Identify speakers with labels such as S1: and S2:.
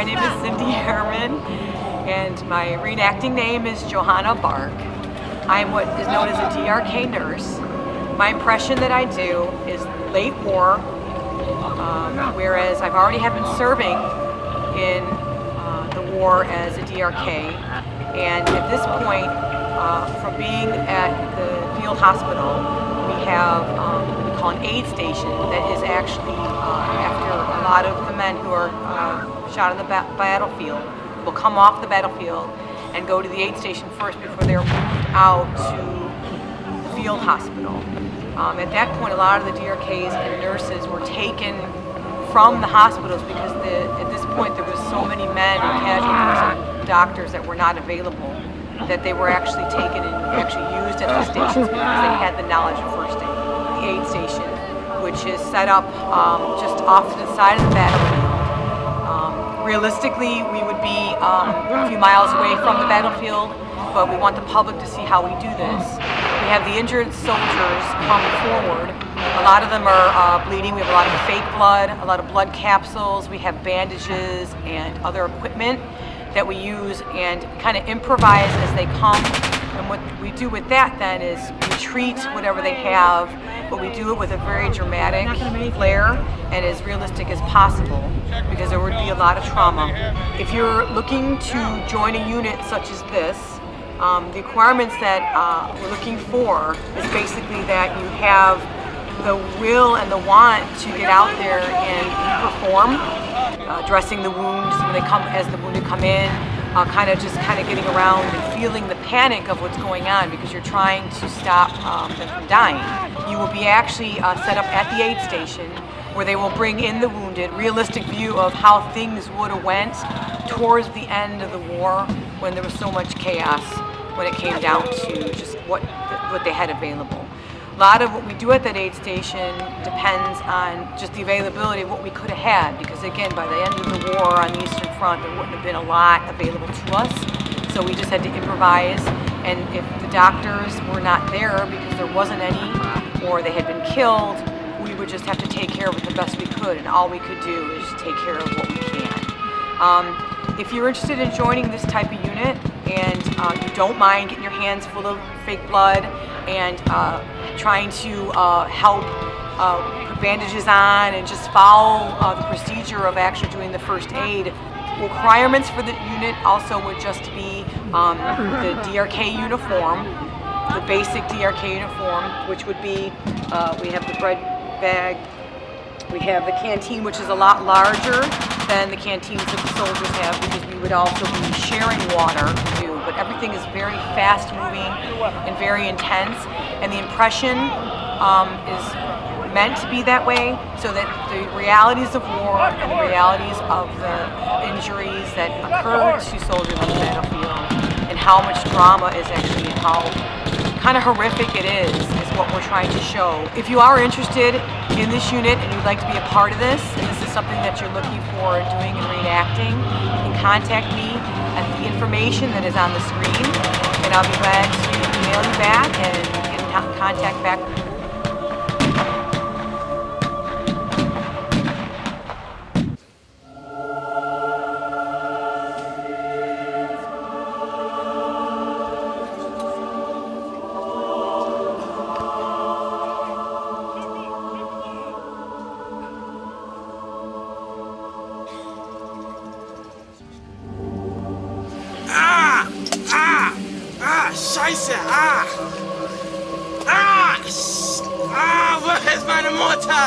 S1: My name is Cindy Herman, and my reenacting name is Johanna Bark. I'm what is known as a DRK nurse. My impression that I do is late war, whereas I've already have been serving in the war as a DRK. And at this point, from being at the field hospital, we have what we call an aid station that is actually after a lot of the men who are shot on the battlefield will come off the battlefield and go to the aid station first before they're moved out to the field hospital. At that point, a lot of the DRKs and nurses were taken from the hospitals because at this point there was so many men and casualties and doctors that were not available that they were actually taken and actually used at the stations because they had the knowledge of first aid. The aid station, which is set up just off to the side of the battlefield. Realistically, we would be a few miles away from the battlefield, but we want the public to see how we do this. We have the injured soldiers come forward. A lot of them are bleeding. We have a lot of fake blood, a lot of blood capsules. We have bandages and other equipment that we use and kind of improvise as they come. And what we do with that then is we treat whatever they have, but we do it with a very dramatic flair and as realistic as possible because there would be a lot of trauma. If you're looking to join a unit such as this, the requirements that we're looking for is basically that you have the will and the want to get out there and perform, dressing the wounds when they come, as the wounded come in, kind of getting around and feeling the panic of what's going on because you're trying to stop them from dying. You will be actually set up at the aid station where they will bring in the wounded, realistic view of how things would have went towards the end of the war when there was so much chaos when it came down to just what they had available. A lot of what we do at that aid station depends on just the availability of what we could have had because again, by the end of the war on the Eastern Front, there wouldn't have been a lot available to us. So we just had to improvise, and if the doctors were not there because there wasn't any or they had been killed, we would just have to take care of it the best we could, and all we could do is take care of what we can. If you're interested in joining this type of unit and you don't mind getting your hands full of fake blood and trying to help put bandages on and just follow the procedure of actually doing the first aid, requirements for the unit also would just be the DRK uniform, the basic DRK uniform, which would be, we have the bread bag, we have the canteen, which is a lot larger than the canteens that the soldiers have because we would also be sharing water too, but everything is very fast moving and very intense, and the impression is meant to be that way so that the realities of war and the realities of the injuries that occur to soldiers on the battlefield and how much drama is actually and how kind of horrific it is what we're trying to show. If you are interested in this unit and you'd like to be a part of this, and this is something that you're looking for doing and reenacting, you can contact me at the information that is on the screen, and I'll be glad to email you back and get contact back.
S2: Scheiße! Wo ist meine Mutter?